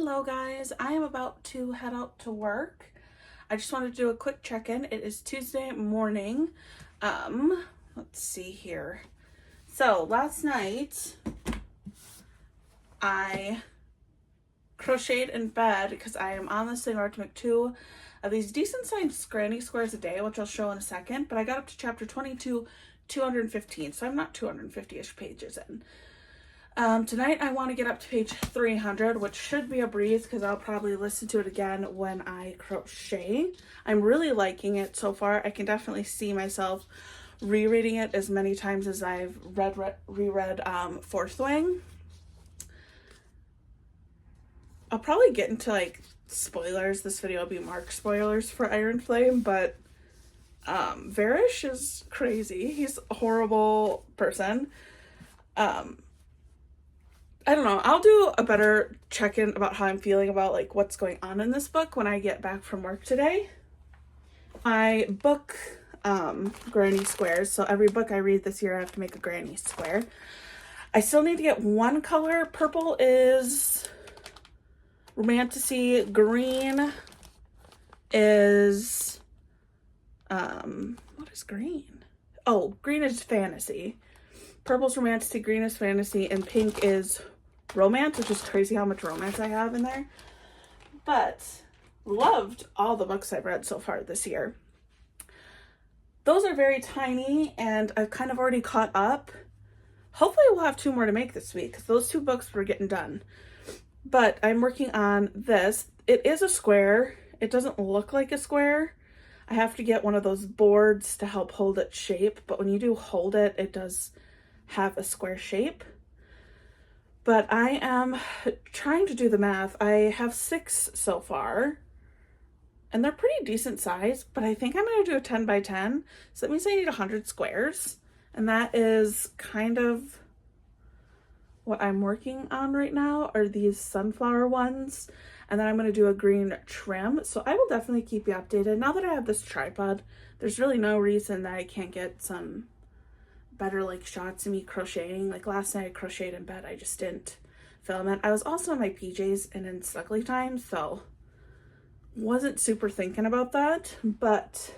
Hello guys, I am about to head out to work. I just wanted to do a quick check-in. It is Tuesday morning. Let's see here. So last night I crocheted in bed because I am on this thing where I have to make 2 of these decent sized granny squares a day, which I'll show in a second, but I got up to chapter 22, 215, so I'm not 250-ish pages in. Tonight I want to get up to page 300, which should be a breeze because I'll probably listen to it again when I crochet. I'm really liking it so far. I can definitely see myself rereading it as many times as I've reread Fourth Wing. I'll probably get into like spoilers. This video will be marked spoilers for Iron Flame, but Varish is crazy. He's a horrible person. I don't know. I'll do a better check-in about how I'm feeling about like what's going on in this book when I get back from work today. I book granny squares, so every book I read this year I have to make a granny square. I still need to get one color. Purple is Romantasy. Green is what is green? Oh, green is Fantasy. Purple's Romantasy, green is Fantasy, and pink is Romance, which is crazy how much romance I have in there. But loved all the books I've read so far this year. Those are very tiny, and I've kind of already caught up. Hopefully we'll have 2 more to make this week, because those 2 books were getting done. But I'm working on this. It is a square. It doesn't look like a square. I have to get one of those boards to help hold its shape, but when you do hold it, it does have a square shape. But I am trying to do the math. I have 6 so far, and they're pretty decent size, but I think I'm going to do a 10 by 10. So that means I need 100 squares, and that is kind of what I'm working on right now, are these sunflower ones, and then I'm going to do a green trim. So I will definitely keep you updated. Now that I have this tripod, there's really no reason that I can't get some better like shots of me crocheting. Like last night I crocheted in bed, I just didn't film it. I was also in my PJs and in snuggly time, so wasn't super thinking about that, but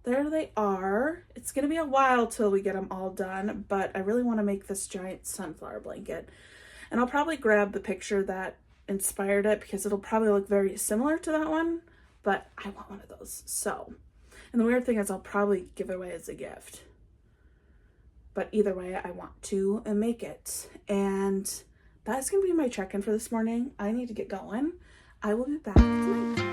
there they are. It's gonna be a while till we get them all done, but I really want to make this giant sunflower blanket, and I'll probably grab the picture that inspired it because it'll probably look very similar to that one, but I want one of those. So, and the weird thing is I'll probably give it away as a gift. But either way, I want to make it. And that's going to be my check-in for this morning. I need to get going. I will be back tonight.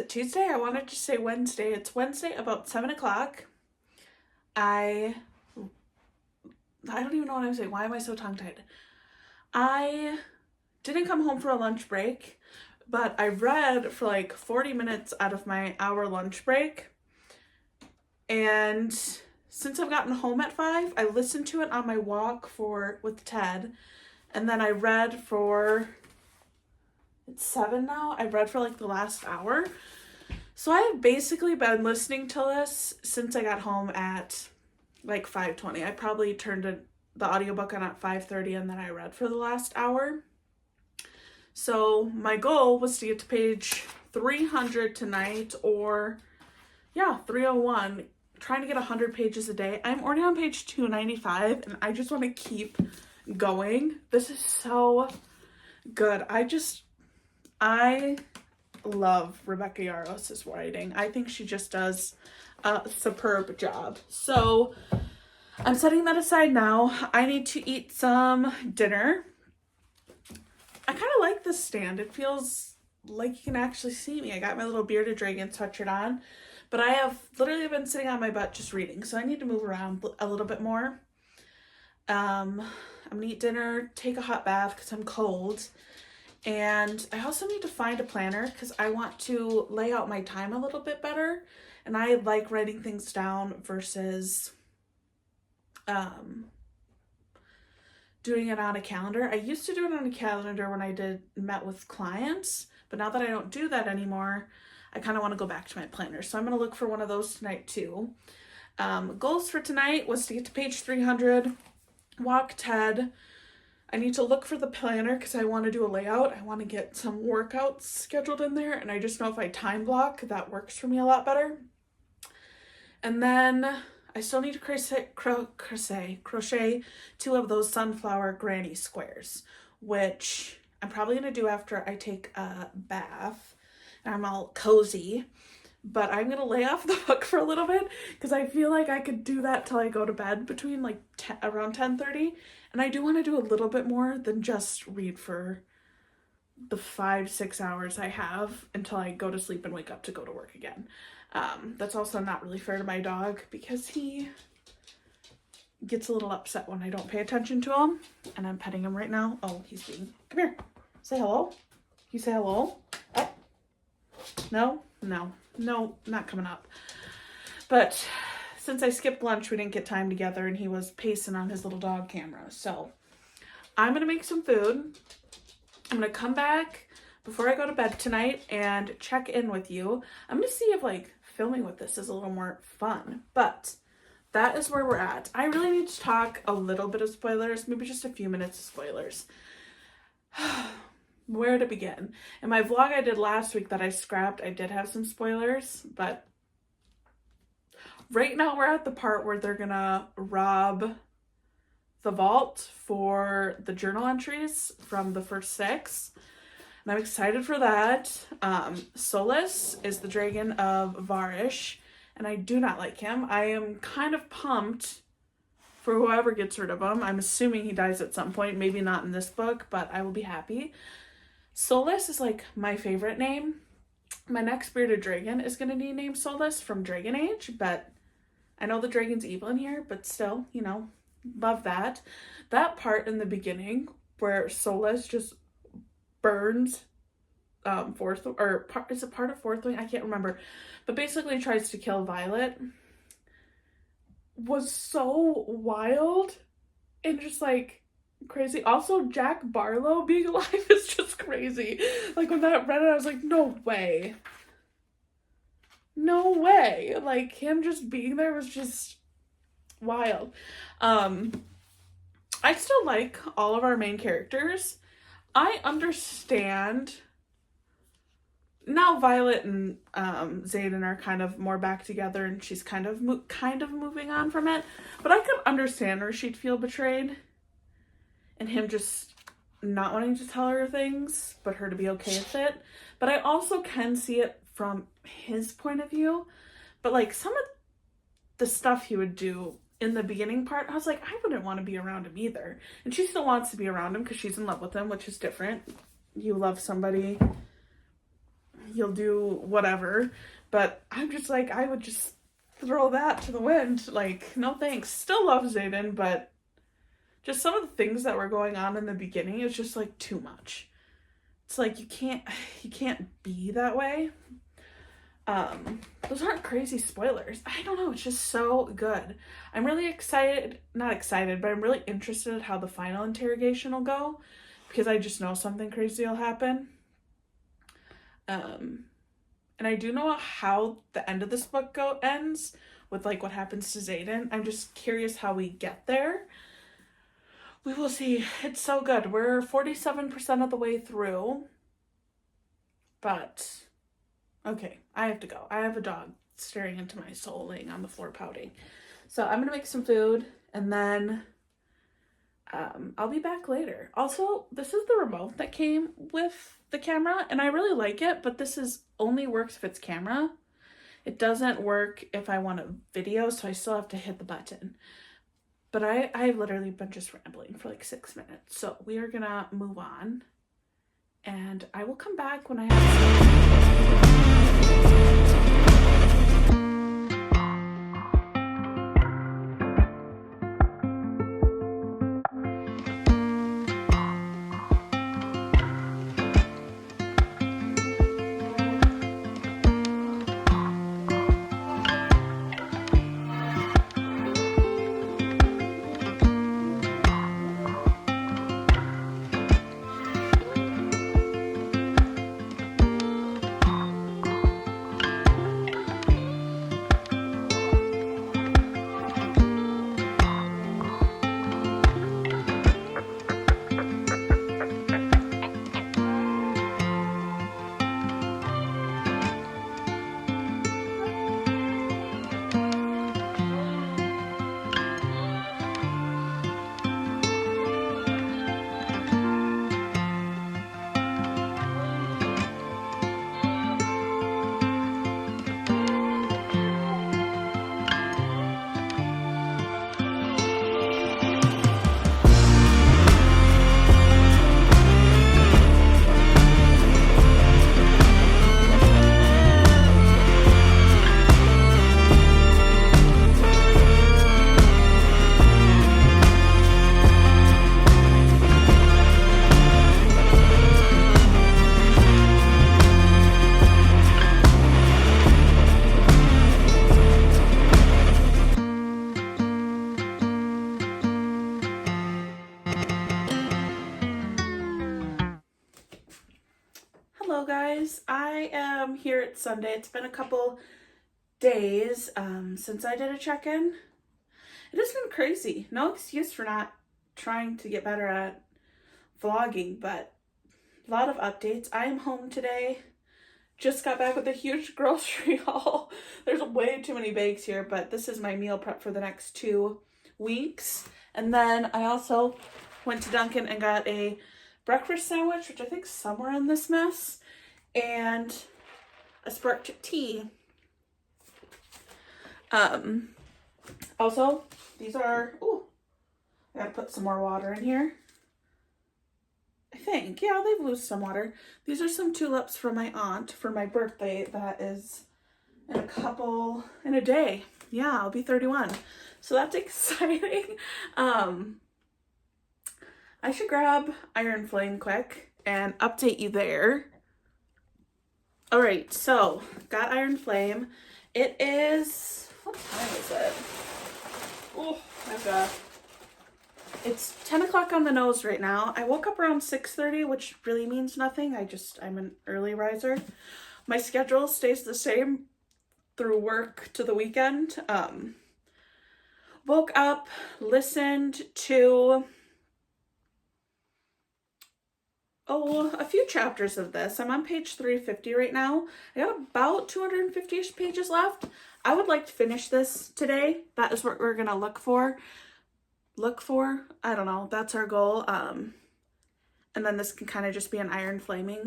Tuesday? I wanted to say Wednesday. It's Wednesday about 7 o'clock. I don't even know what I'm saying. Why am I so tongue-tied? I didn't come home for a lunch break, but I read for like 40 minutes out of my hour lunch break. And since I've gotten home at 5, I listened to it on my walk with Ted. And then I read for, it's 7 now. I read for like the last hour. So I have basically been listening to this since I got home at like 5:20. I probably turned the audiobook on at 5:30 and then I read for the last hour. So my goal was to get to page 300 tonight, or 301, trying to get 100 pages a day. I'm already on page 295 and I just want to keep going. This is so good. I love Rebecca Yarros' writing. I think she just does a superb job. So I'm setting that aside now. I need to eat some dinner. I kind of like this stand. It feels like you can actually see me. I got my little bearded dragon sweatshirt on, but I have literally been sitting on my butt just reading, so I need to move around a little bit more. I'm gonna eat dinner, take a hot bath because I'm cold, and I also need to find a planner because I want to lay out my time a little bit better, and I like writing things down versus doing it on a calendar. I used to do it on a calendar when I met with clients, but now that I don't do that anymore, I kind of want to go back to my planner. So I'm going to look for one of those tonight too. Goals for tonight was to get to page 300, walk TED. I need to look for the planner because I want to do a layout. I want to get some workouts scheduled in there, and I just know if I time block, that works for me a lot better. And then I still need to crochet 2 of those sunflower granny squares, which I'm probably going to do after I take a bath and I'm all cozy. But I'm going to lay off the book for a little bit because I feel like I could do that till I go to bed between like around 10:30. And I do want to do a little bit more than just read for the 5-6 hours I have until I go to sleep and wake up to go to work again. That's also not really fair to my dog because he gets a little upset when I don't pay attention to him, and I'm petting him right now. Oh, come here, say hello. You say hello? Up. No, not coming up. But since I skipped lunch, we didn't get time together, and he was pacing on his little dog camera. So I'm gonna make some food. I'm gonna come back before I go to bed tonight and check in with you. I'm gonna see if like filming with this is a little more fun, but that is where we're at. I really need to talk a little bit of spoilers, maybe just a few minutes of spoilers. Where to begin? In my vlog I did last week that I scrapped, I did have some spoilers, but right now we're at the part where they're gonna rob the vault for the journal entries from the first 6. And I'm excited for that. Solus is the dragon of Varish, and I do not like him. I am kind of pumped for whoever gets rid of him. I'm assuming he dies at some point, maybe not in this book, but I will be happy. Solus is like my favorite name. My next bearded dragon is going to be named Solus from Dragon Age, but I know the dragon's evil in here, but still, you know, love that. That part in the beginning where Solus just burns is it part of Fourth Wing? I can't remember. But basically tries to kill Violet was so wild and just like crazy. Also, Jack Barlow being alive is just crazy. Like when that read it, I was like, no way. No way. Like him just being there was just wild. I still like all of our main characters. I understand now Violet and Xaden are kind of more back together and she's kind of moving on from it, but I could understand where she'd feel betrayed and him just not wanting to tell her things but her to be okay with it. But I also can see it from his point of view, but like some of the stuff he would do in the beginning part, I was like, I wouldn't want to be around him either. And she still wants to be around him because she's in love with him, which is different. You love somebody, you'll do whatever. But I'm just like, I would just throw that to the wind. Like, no thanks. Still love Xaden, but just some of the things that were going on in the beginning is just like too much. It's like you can't be that way. Those aren't crazy spoilers. I don't know, it's just so good. I'm really not excited, but I'm really interested in how the final interrogation will go because I just know something crazy will happen. And I do know how the end of this book ends with like what happens to Xaden. I'm just curious how we get there. We will see. It's so good. We're 47% of the way through, but okay, I have to go. I have a dog staring into my soul, laying on the floor pouting. So I'm going to make some food, and then I'll be back later. Also, this is the remote that came with the camera, and I really like it, but this is only works if it's camera. It doesn't work if I want a video, so I still have to hit the button. But I've literally been just rambling for like 6 minutes, so we are gonna move on, and I will come back when I have Hello guys, I am here at Sunday. It's been a couple days since I did a check-in. It has been crazy. No excuse for not trying to get better at vlogging, but a lot of updates. I am home today. Just got back with a huge grocery haul. There's way too many bags here, but this is my meal prep for the next 2 weeks. And then I also went to Dunkin' and got a breakfast sandwich, which I think is somewhere in this mess, and a sparked tea. Also, these are, I gotta put some more water in here. I think, yeah, they've lost some water. These are some tulips from my aunt for my birthday. That is in a day. Yeah, I'll be 31. So that's exciting. I should grab Iron Flame quick and update you there. All right, so got Iron Flame. It is, what time is it? Oh, it's 10 o'clock on the nose right now. I woke up around 6:30, which really means nothing. I'm an early riser. My schedule stays the same through work to the weekend. Woke up, listened to a few chapters of this. I'm on page 350 right now. I got about 250-ish pages left. I would like to finish this today. That is what we're gonna look for. I don't know. That's our goal. And then this can kind of just be an Iron Flame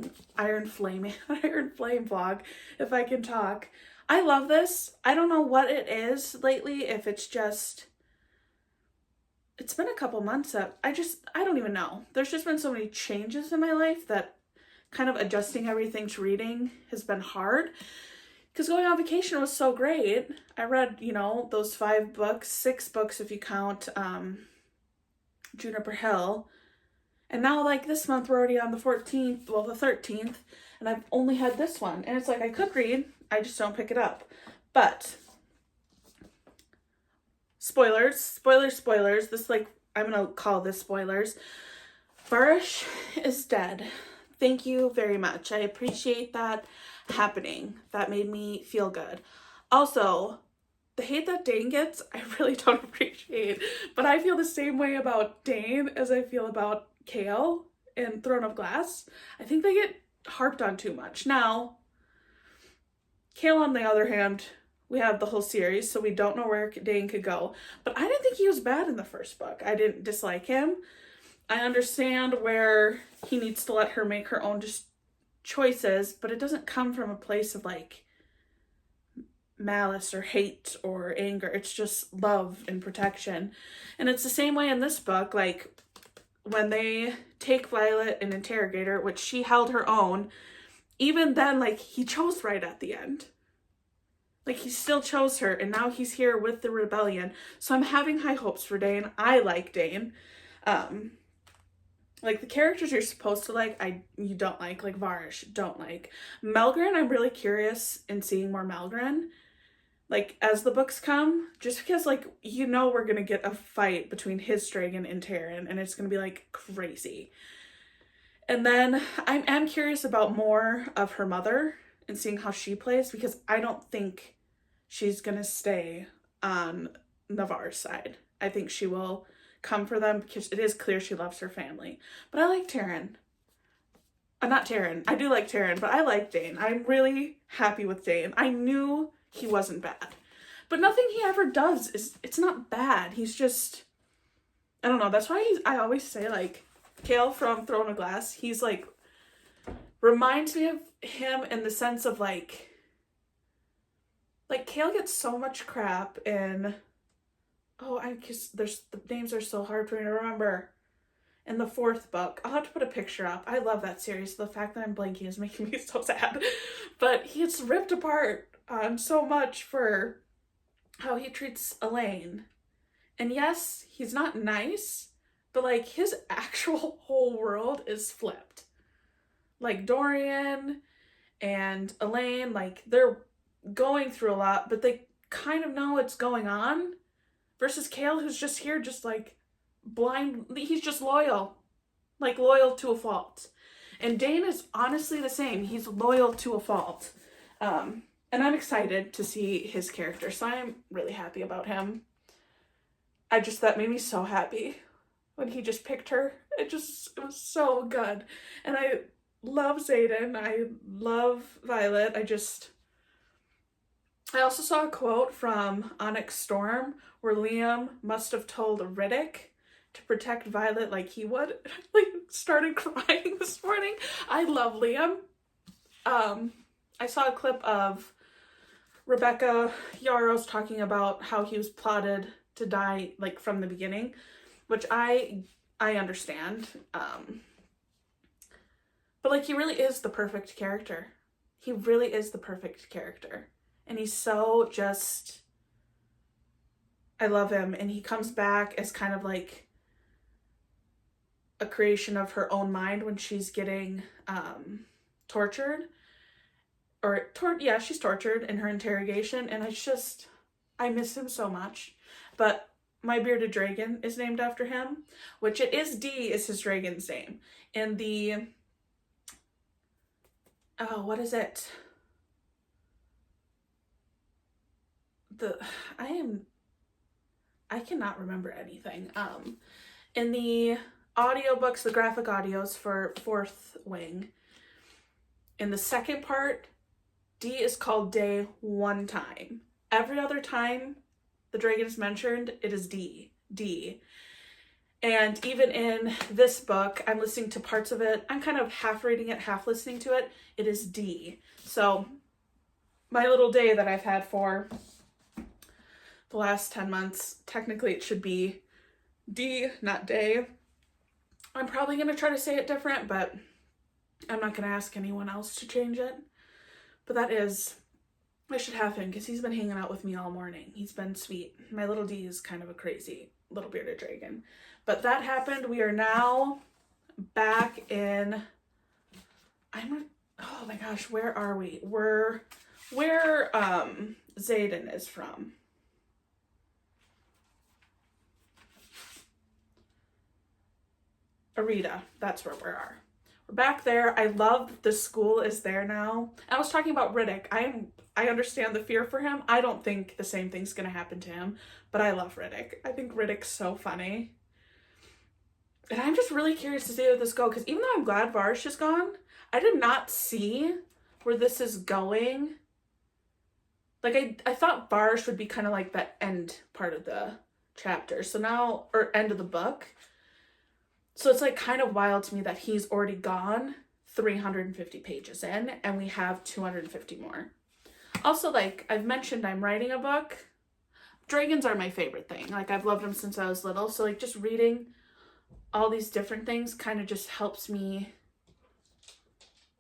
vlog, if I can talk. I love this. I don't know what it is lately, if it's just, it's been a couple months that I don't even know. There's just been so many changes in my life that kind of adjusting everything to reading has been hard. Because going on vacation was so great. I read, those 5 books, 6 books if you count Juniper Hill. And now, like, this month we're already on the 14th, well, the 13th, and I've only had this one. And it's like, I could read, I just don't pick it up. But spoilers. This, I'm gonna call this spoilers. Barish is dead. Thank you very much. I appreciate that happening. That made me feel good. Also, the hate that Dane gets, I really don't appreciate. But I feel the same way about Dane as I feel about Kale in Throne of Glass. I think they get harped on too much. Now, Kale, on the other hand, We have the whole series, so we don't know where Dane could go. But I didn't think he was bad in the first book. I didn't dislike him. I understand where he needs to let her make her own just choices, but it doesn't come from a place of like malice or hate or anger. It's just love and protection. And it's the same way in this book. Like when they take Violet and interrogate her, which she held her own, even then, like, he chose right at the end. Like, he still chose her, and now he's here with the rebellion. So I'm having high hopes for Dane. I like Dane. Like, the characters you're supposed to like, you don't like Varsh, don't like. Melgren, I'm really curious in seeing more Melgren. Like, as the books come, just because, like, you know we're going to get a fight between his dragon and Terran, and it's going to be, like, crazy. And then I am curious about more of her mother and seeing how she plays, because I don't think she's going to stay on Navarre's side. I think she will come for them because it is clear she loves her family. But I like Terran. Not Terran. I do like Terran, but I like Dane. I'm really happy with Dane. I knew he wasn't bad. But nothing he ever does it's not bad. He's just, I don't know. That's why I always say, like, Kale from Throne of Glass, he's like, reminds me of him in the sense of like Kale gets so much crap in, because the names are so hard for me to remember. In the fourth book, I'll have to put a picture up. I love that series. The fact that I'm blanking is making me so sad. But he gets ripped apart so much for how he treats Elaine. And yes, he's not nice, but like his actual whole world is flipped. Like Dorian and Elaine, like they're going through a lot, but they kind of know what's going on. Versus Kale, who's just here, just like blind. He's just loyal. Like loyal to a fault. And Dane is honestly the same. He's loyal to a fault. And I'm excited to see his character. So I'm really happy about him. That made me so happy when he just picked her. It was so good. And I love Xaden. I love Violet. I also saw a quote from Onyx Storm where Liam must have told Riddick to protect Violet like he would. Like, started crying this morning. I love Liam. I saw a clip of Rebecca Yarros talking about how he was plotted to die, like, from the beginning, which I understand. But, like, he really is the perfect character. He really is the perfect character. And he's so just, I love him. And he comes back as kind of like a creation of her own mind when she's getting tortured. She's tortured in her interrogation. And I miss him so much. But my bearded dragon is named after him, which it is D is his dragon's name. In the, what is it? I cannot remember anything. In the audiobooks, the graphic audios for Fourth Wing, in the second part, D is called Day one time. Every other time the dragon is mentioned, it is D. And even in this book, I'm listening to parts of it. I'm kind of half reading it, half listening to it. It is D. So my little day that I've had for the last 10 months, technically it should be D, not day. I'm probably going to try to say it different, but I'm not going to ask anyone else to change it. But I should have him because he's been hanging out with me all morning. He's been sweet. My little D is kind of a crazy little bearded dragon. But that happened. We are now back in, oh my gosh, where are we? Where Xaden is from. Arita, that's where we are. We're back there. I love the school is there now. I was talking about Riddick. I understand the fear for him. I don't think the same thing's gonna happen to him, but I love Riddick. I think Riddick's so funny. And I'm just really curious to see where this goes, because even though I'm glad Varsh is gone, I did not see where this is going. like I thought Varsh would be kind of like the end part of the chapter. So now, or end of the book. So it's like kind of wild to me that he's already gone 350 pages in and we have 250 more. Also, like I've mentioned, I'm writing a book. Dragons are my favorite thing. Like I've loved them since I was little. So like just reading all these different things kind of just helps me,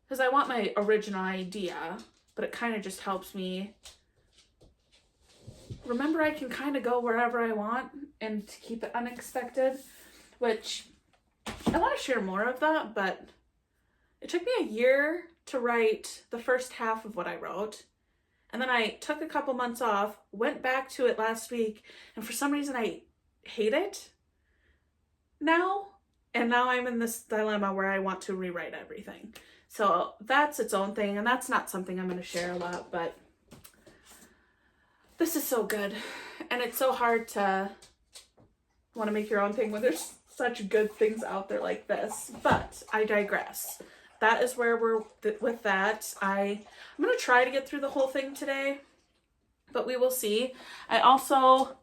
because I want my original idea, but it kind of just helps me remember I can kind of go wherever I want and to keep it unexpected, which I want to share more of that, but it took me a year to write the first half of what I wrote. And then I took a couple months off, went back to it last week, and for some reason I hate it now. And now I'm in this dilemma where I want to rewrite everything. So that's its own thing, and that's not something I'm going to share a lot, but this is so good. And it's so hard to want to make your own thing when there's such good things out there like this. But I digress. That is where we're with that. I'm going to try to get through the whole thing today, but we will see. I also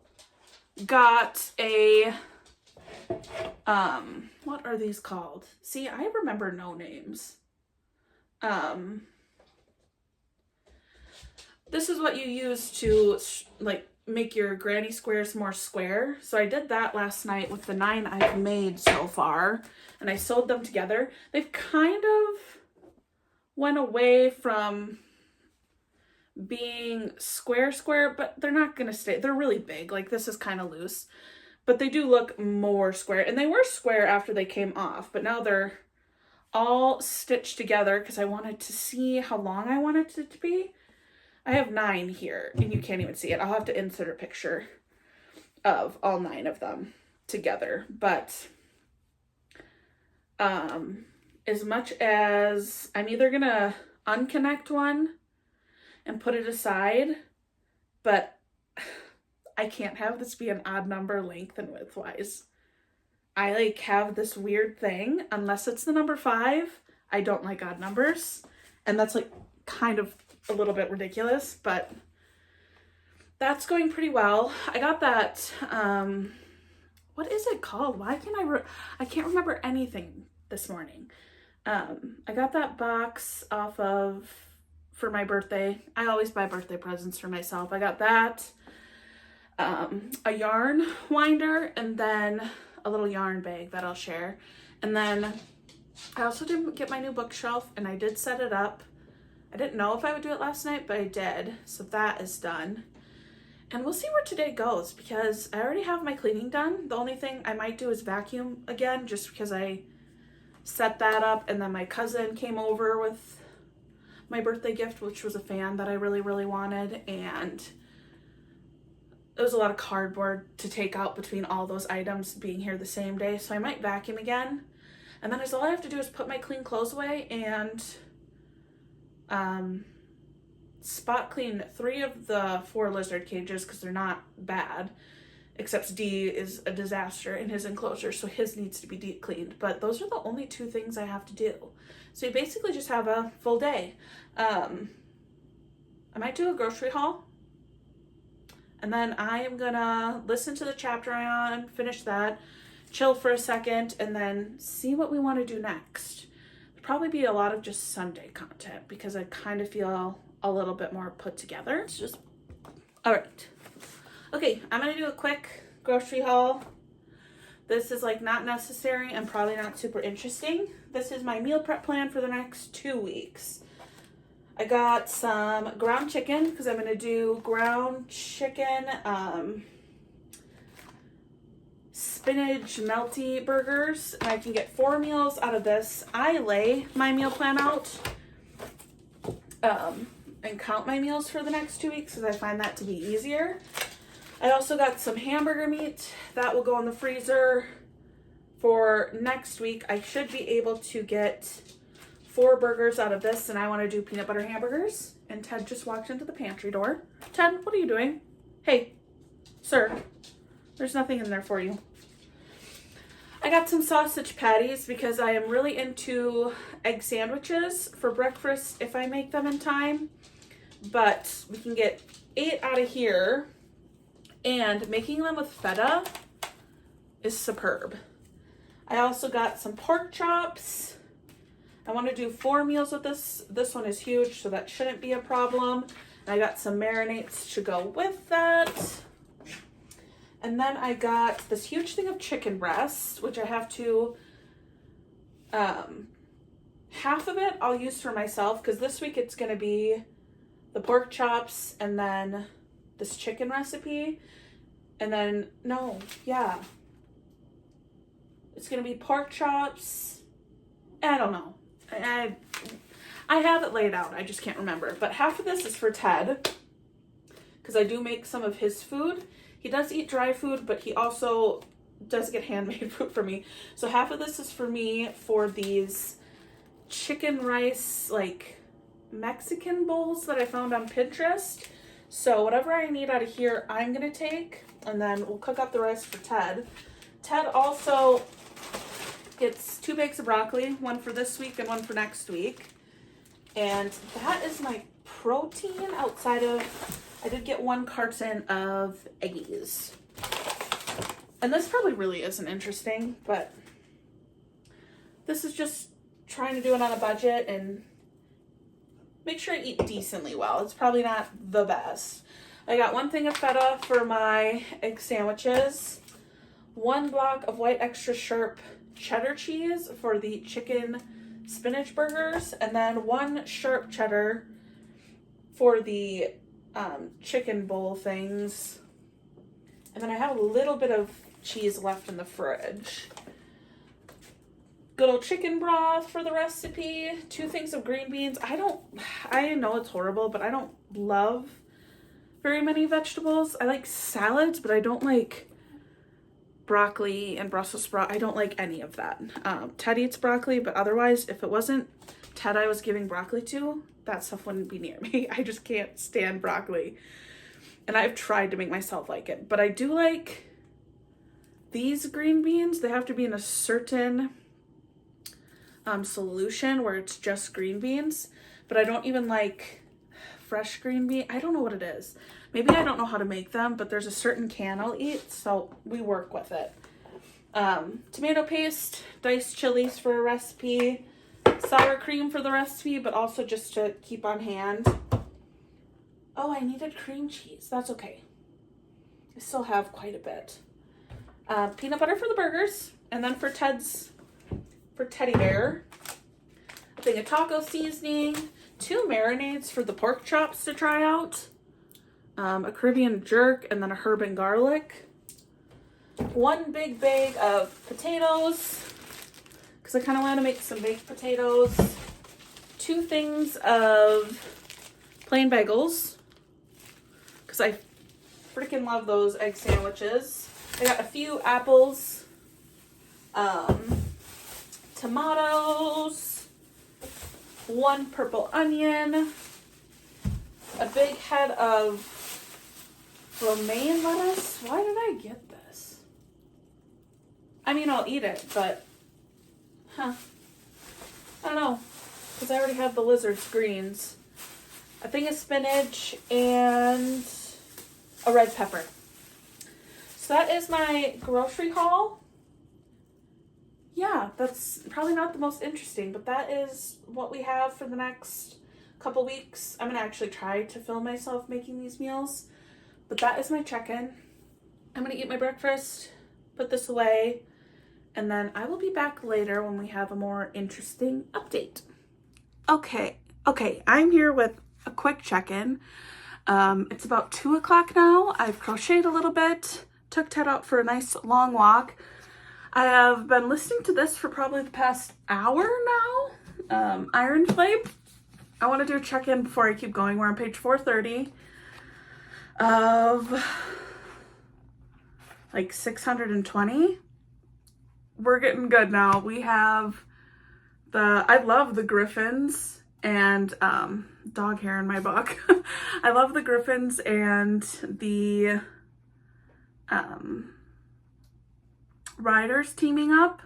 got a, what are these called? See, I remember no names. This is what you use to like make your granny squares more square. So I did that last night with the 9 I've made so far, and I sewed them together. They've kind of went away from being square, but they're not gonna stay. They're really big. Like this is kind of loose, but they do look more square, and they were square after they came off, but now they're all stitched together because I wanted to see how long I wanted it to be. I have 9 here, and you can't even see it. I'll have to insert a picture of all 9 of them together. But as much as I'm either going to unconnect one and put it aside, but I can't have this be an odd number length and width-wise. I like have this weird thing, unless it's the number 5, I don't like odd numbers. And that's like kind of a little bit ridiculous, but that's going pretty well. I got that, what is it called? Why can't I can't remember anything this morning. I got that box off of, for my birthday. I always buy birthday presents for myself. I got that, a yarn winder, and then a little yarn bag that I'll share. And then I also did get my new bookshelf, and I did set it up. I didn't know if I would do it last night, but I did. So that is done. And we'll see where today goes, because I already have my cleaning done. The only thing I might do is vacuum again, just because I set that up. And then my cousin came over with my birthday gift, which was a fan that I really, really wanted. And there was a lot of cardboard to take out between all those items being here the same day. So I might vacuum again. And then all I have to do is put my clean clothes away and spot clean 3 of the 4 lizard cages, because they're not bad, except D is a disaster in his enclosure, so his needs to be deep cleaned. But those are the only 2 things I have to do. So you basically just have a full day. I might do a grocery haul, and then I am gonna listen to the chapter I'm on, finish that, chill for a second, and then see what we want to do next. Probably be a lot of just Sunday content, because I kind of feel a little bit more put together. It's just, all right. Okay, I'm gonna do a quick grocery haul. This is like not necessary and probably not super interesting. This is my meal prep plan for the next 2 weeks. I got some ground chicken, because I'm gonna do ground chicken, spinach melty burgers, and I can get 4 meals out of this. I lay my meal plan out and count my meals for the next 2 weeks, because I find that to be easier. I also got some hamburger meat that will go in the freezer for next week. I should be able to get 4 burgers out of this, and I want to do peanut butter hamburgers. And Ted just walked into the pantry door. Ted, what are you doing? Hey, sir, there's nothing in there for you. I got some sausage patties, because I am really into egg sandwiches for breakfast if I make them in time. but we can get 8 out of here, and making them with feta is superb. I also got some pork chops. I want to do 4 meals with this. This one is huge, so that shouldn't be a problem. And I got some marinades to go with that. And then I got this huge thing of chicken breast, which I have to, half of it I'll use for myself, because this week it's going to be the pork chops and then this chicken recipe. And then, no, yeah. It's going to be pork chops. I don't know. I have it laid out. I just can't remember. But half of this is for Ted, because I do make some of his food. He does eat dry food, but he also does get handmade food for me. So half of this is for me for these chicken rice, like, Mexican bowls that I found on Pinterest. So whatever I need out of here, I'm going to take, and then we'll cook up the rest for Ted. Ted also gets 2 bags of broccoli, one for this week and one for next week. And that is my protein outside of, I did get 1 carton of eggies. And this probably really isn't interesting, but this is just trying to do it on a budget and make sure I eat decently well. It's probably not the best. I got 1 thing of feta for my egg sandwiches, 1 block of white extra sharp cheddar cheese for the chicken spinach burgers, and then 1 sharp cheddar for the chicken bowl things. And then I have a little bit of cheese left in the fridge. Good old chicken broth for the recipe, 2 things of green beans. I know it's horrible, but I don't love very many vegetables. I like salads, but I don't like broccoli and Brussels sprout. I don't like any of that. Ted eats broccoli, but otherwise, if it wasn't Ted I was giving broccoli to, that stuff wouldn't be near me. I just can't stand broccoli. And I've tried to make myself like it, but I do like these green beans. They have to be in a certain solution where it's just green beans, but I don't even like fresh green bean. I don't know what it is. Maybe I don't know how to make them, but there's a certain can I'll eat, so we work with it. Tomato paste, diced chilies for a recipe, sour cream for the recipe, but also just to keep on hand. Oh, I needed cream cheese. That's okay. I still have quite a bit. Peanut butter for the burgers, and then for Teddy Bear, a thing of taco seasoning, 2 marinades for the pork chops to try out, a Caribbean jerk, and then a herb and garlic, 1 big bag of potatoes, because I kind of want to make some baked potatoes, 2 things of plain bagels, because I freaking love those egg sandwiches. I got a few apples, tomatoes, 1 purple onion, a big head of romaine lettuce. Why did I get this? I mean, I'll eat it, but, I don't know, because I already have the lizard's greens. A thing of spinach and a red pepper. So that is my grocery haul. Yeah, that's probably not the most interesting, but that is what we have for the next couple weeks. I'm going to actually try to film myself making these meals, but that is my check-in. I'm going to eat my breakfast, put this away, and then I will be back later when we have a more interesting update. Okay, I'm here with a quick check-in. It's about 2 o'clock now. I've crocheted a little bit, took Ted out for a nice long walk. I have been listening to this for probably the past hour now. Iron Flame. I want to do a check-in before I keep going. We're on page 430 of like 620. We're getting good now. We have I love the griffins and dog hair in my book. I love the griffins and the riders teaming up.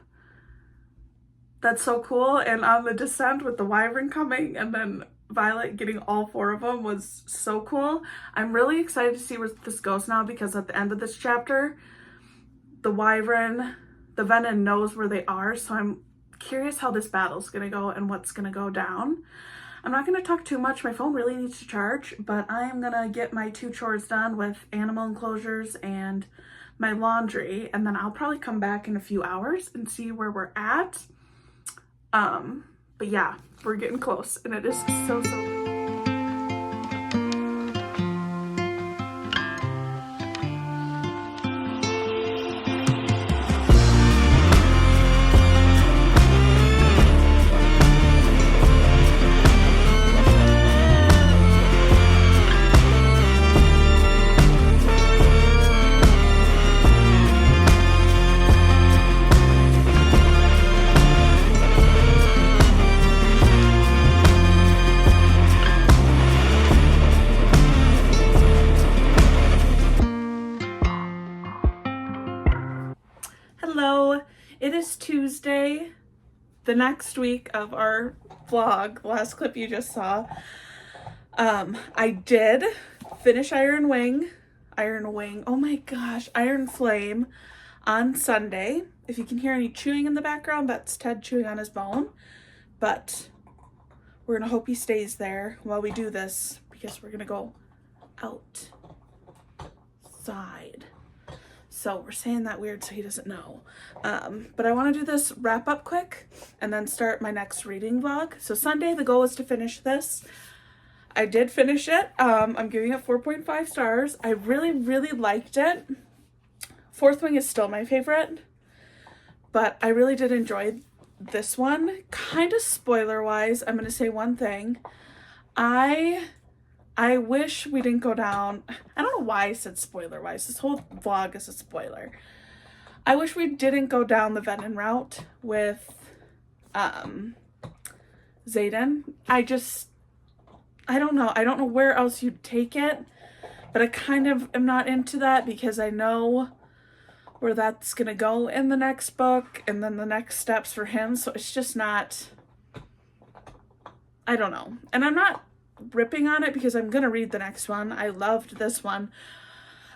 That's so cool. And on the descent with the wyvern coming, and then Violet getting all 4 of them was so cool. I'm really excited to see where this goes now, because at the end of this chapter, the Wyvern, the Venom knows where they are, so I'm curious how this battle's gonna go and what's gonna go down. I'm not gonna talk too much, my phone really needs to charge, but I am gonna get my 2 chores done with animal enclosures and my laundry, and then I'll probably come back in a few hours and see where we're at. But yeah, we're getting close, and it is so Hello, it is Tuesday, the next week of our vlog, the last clip you just saw. I did finish Iron Flame on Sunday. If you can hear any chewing in the background, that's Ted chewing on his bone, but we're gonna hope he stays there while we do this, because we're gonna go outside. So we're saying that weird so he doesn't know. But I want to do this wrap up quick and then start my next reading vlog. So Sunday, the goal is to finish this. I did finish it. I'm giving it 4.5 stars. I really, really liked it. Fourth Wing is still my favorite, but I really did enjoy this one. Kind of spoiler wise, I'm going to say one thing. I wish we didn't go down, I don't know why I said spoiler wise, this whole vlog is a spoiler. I wish we didn't go down the Venom route with Xaden. I don't know where else you'd take it, but I kind of am not into that, because I know where that's gonna go in the next book and then the next steps for him, so it's just not, I don't know. And I'm not ripping on it because I'm gonna read the next one. I loved this one.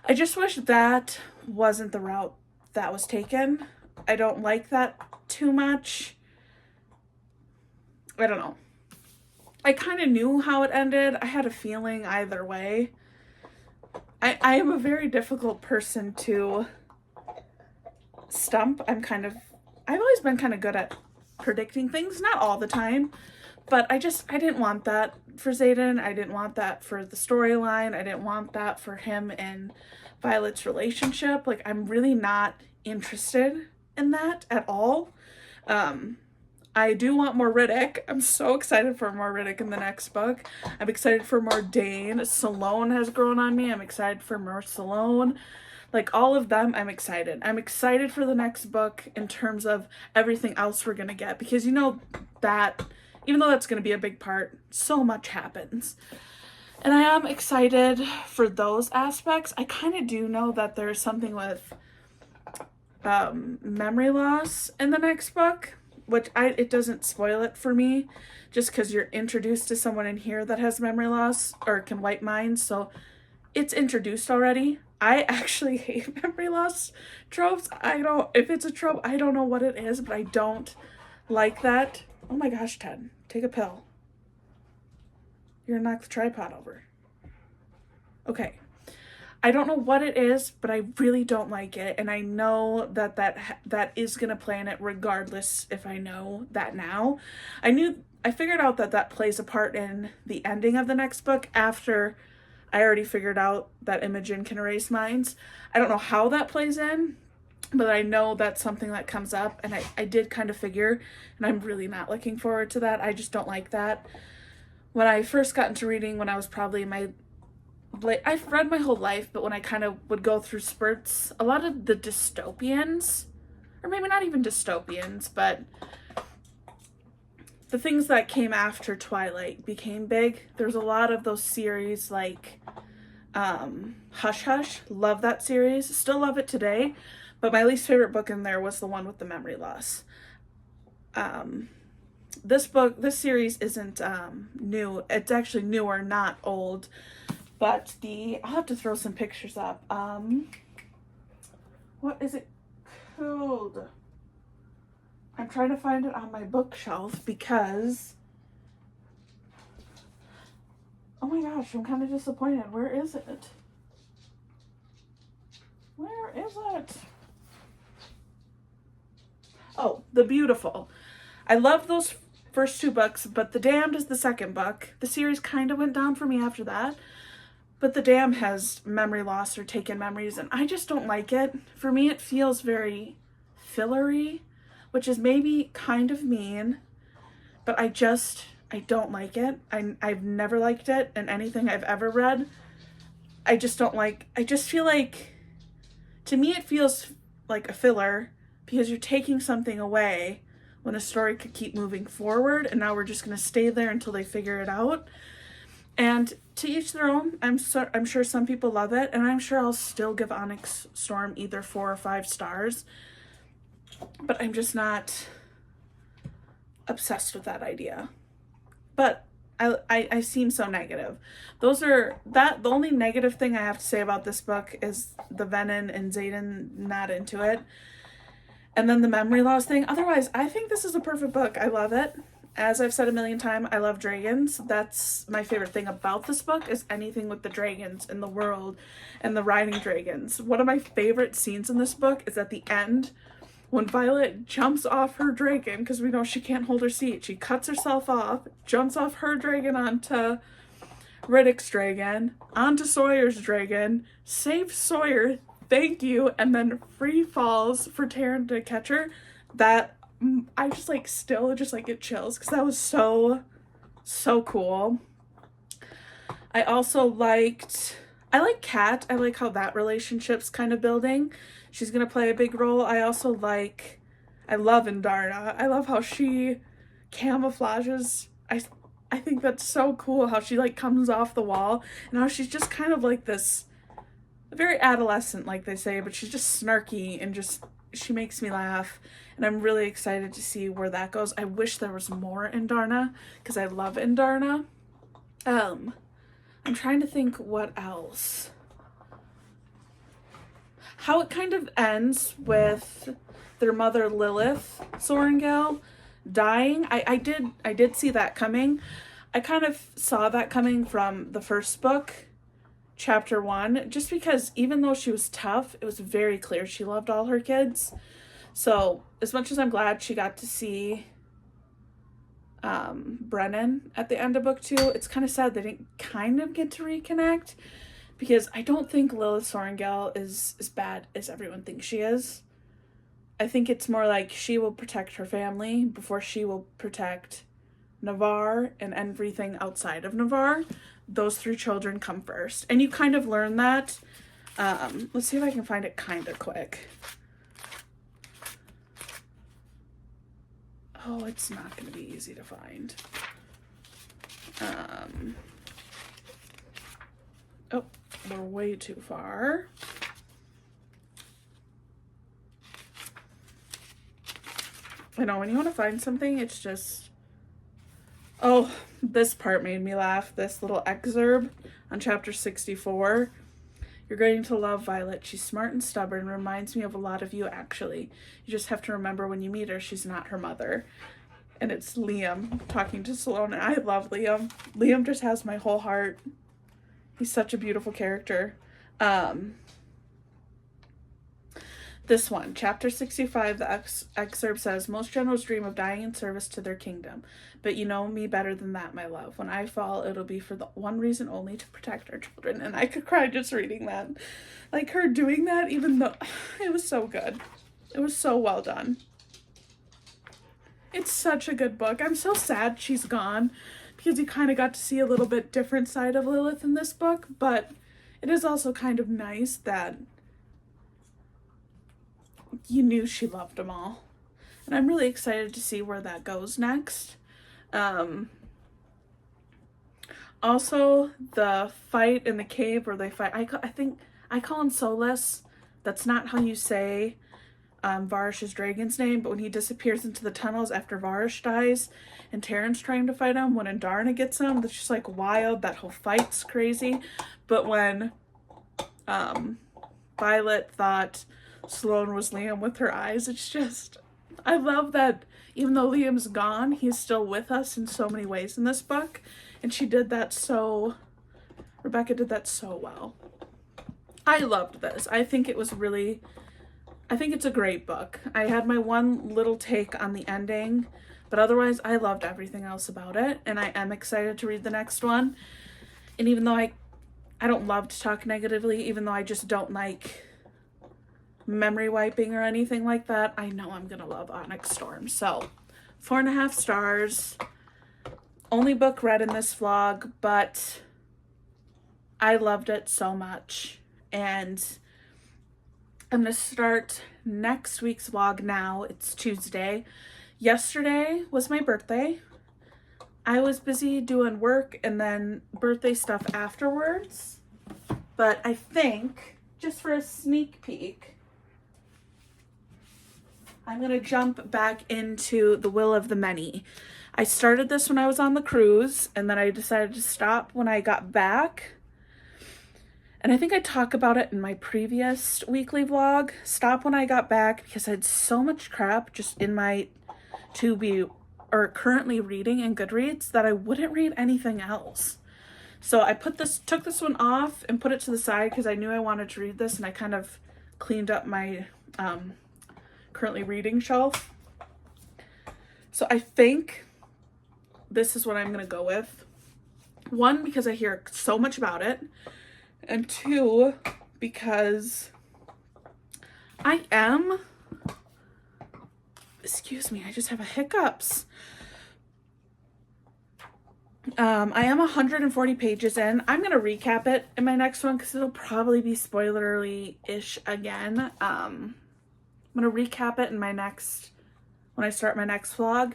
I just wish that wasn't the route that was taken. I don't like that too much. I don't know. I kind of knew how it ended. I had a feeling either way. I am a very difficult person to stump. I've always been kind of good at predicting things, not all the time. But I didn't want that for Xaden. I didn't want that for the storyline. I didn't want that for him and Violet's relationship. Like, I'm really not interested in that at all. I do want more Riddick. I'm so excited for more Riddick in the next book. I'm excited for more Dane. Salome has grown on me. I'm excited for more Salome. Like, all of them, I'm excited. I'm excited for the next book in terms of everything else we're going to get. Because you know that, even though that's going to be a big part, so much happens. And I am excited for those aspects. I kind of do know that there's something with memory loss in the next book, which it doesn't spoil it for me, just because you're introduced to someone in here that has memory loss or can wipe minds, so it's introduced already. I actually hate memory loss tropes. If it's a trope, I don't know what it is, but I don't like that. Oh my gosh, Ted, take a pill. You're gonna knock the tripod over. Okay. I don't know what it is, but I really don't like it. And I know that is gonna play in it regardless if I know that now. I figured out that plays a part in the ending of the next book after I already figured out that Imogen can erase minds. I don't know how that plays in, but I know that's something that comes up, and I did kind of figure, and I'm really not looking forward to that. I just don't like that. When I first got into reading, when I was probably I've read my whole life, but when I kind of would go through spurts, a lot of the dystopians, or maybe not even dystopians, but the things that came after Twilight became big. There's a lot of those series like Hush Hush. Love that series. Still love it today. But my least favorite book in there was the one with the memory loss. this series isn't new. It's actually newer, not old. But I'll have to throw some pictures up. What is it called? I'm trying to find it on my bookshelf because, oh my gosh, I'm kind of disappointed. Where is it? Where is it? Oh, The Beautiful. I love those first two books, but The Damned is the second book. The series kind of went down for me after that. But The Damned has memory loss or taken memories, and I just don't like it. For me, it feels very fillery, which is maybe kind of mean, but I don't like it. I've never liked it in anything I've ever read. I just feel like, to me, it feels like a filler because you're taking something away when the story could keep moving forward, and now we're just going to stay there until they figure it out. And to each their own. I'm sure some people love it, and I'm sure I'll still give Onyx Storm either 4 or 5 stars. But I'm just not obsessed with that idea. But I seem so negative. The only negative thing I have to say about this book is the Venin and Xaden not into it. And then the memory loss thing. Otherwise, I think this is a perfect book. I love it. As I've said a million times, I love dragons. That's my favorite thing about this book, is anything with the dragons in the world and the riding dragons. One of my favorite scenes in this book is at the end when Violet jumps off her dragon, because we know she can't hold her seat. She cuts herself off, jumps off her dragon onto Riddick's dragon, onto Sawyer's dragon, saves Sawyer, thank you, and then free falls for Taryn to catch her. That I just still get chills because that was so cool. I like Kat. I like how that relationship's kind of building. She's gonna play a big role. I love Indarna. I love how she camouflages. I think that's so cool how she comes off the wall and how she's just kind of like this, very adolescent, like they say, but she's just snarky and she makes me laugh, and I'm really excited to see where that goes. I wish there was more Indarna because I love Indarna. I'm trying to think what else. How it kind of ends with their mother Lilith Sorrengail dying. I did see that coming. I kind of saw that coming from the first book, chapter 1, just because even though she was tough, it was very clear she loved all her kids. So as much as I'm glad she got to see Brennan at the end of book 2, it's kind of sad they didn't kind of get to reconnect, because I don't think Lilith Sorrengail is as bad as everyone thinks she is. I think it's more like she will protect her family before she will protect Navarre and everything outside of Navarre. Those 3 children come first. And you kind of learn that. Let's see if I can find it kind of quick. Oh, it's not going to be easy to find. Oh, we're way too far. I know, when you want to find something, it's just... Oh, this part made me laugh. This little excerpt on chapter 64. You're going to love Violet. She's smart and stubborn. Reminds me of a lot of you, actually. You just have to remember when you meet her, she's not her mother. And it's Liam talking to Salome. I love Liam. Liam just has my whole heart. He's such a beautiful character. This one, chapter 65, the excerpt says, most generals dream of dying in service to their kingdom, but you know me better than that, my love. When I fall, it'll be for the one reason only, to protect our children. And I could cry just reading that. Her doing that, even though it was so good. It was so well done. It's such a good book. I'm so sad she's gone, because you kind of got to see a little bit different side of Lilith in this book, but it is also kind of nice that you knew she loved them all. And I'm really excited to see where that goes next. Also, the fight in the cave where they fight, I call him Solus. That's not how you say Varish's dragon's name, but when he disappears into the tunnels after Varish dies and Terran's trying to fight him, when Andarna gets him, that's just like wild. That whole fight's crazy. But when Violet thought Sloane was Liam with her eyes, it's just, I love that even though Liam's gone, he's still with us in so many ways in this book. And she did that so, Rebecca did that so well. I loved this. I think it's a great book. I had my one little take on the ending, but otherwise I loved everything else about it, and I am excited to read the next one. And even though I don't love to talk negatively, even though I just don't like memory wiping or anything like that, I know I'm gonna love Onyx Storm. So 4.5 stars. Only book read in this vlog, but I loved it so much. And I'm gonna start next week's vlog now. It's Tuesday. Yesterday was my birthday. I was busy doing work and then birthday stuff afterwards. But I think, just for a sneak peek, I'm gonna jump back into The Will of the Many. I started this when I was on the cruise, and then I decided to stop when I got back. And I think I talk about it in my previous weekly vlog. Stop when I got back because I had so much crap just in my currently reading in Goodreads that I wouldn't read anything else. So I took this one off and put it to the side because I knew I wanted to read this, and I kind of cleaned up my currently reading shelf. So I think this is what I'm gonna go with. One, because I hear so much about it. And two, because I am, excuse me, I just have a hiccups. I am 140 pages in. I'm going to recap it in my next one because it'll probably be spoilery-ish again. I'm going to recap it in my next, when I start my next vlog.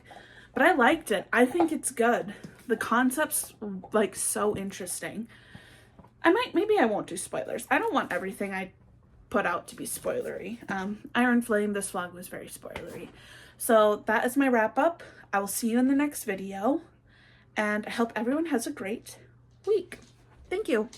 But I liked it. I think it's good. The concept's like so interesting. Maybe I won't do spoilers. I don't want everything I put out to be spoilery. Iron Flame, this vlog was very spoilery. So that is my wrap up. I will see you in the next video. And I hope everyone has a great week. Thank you.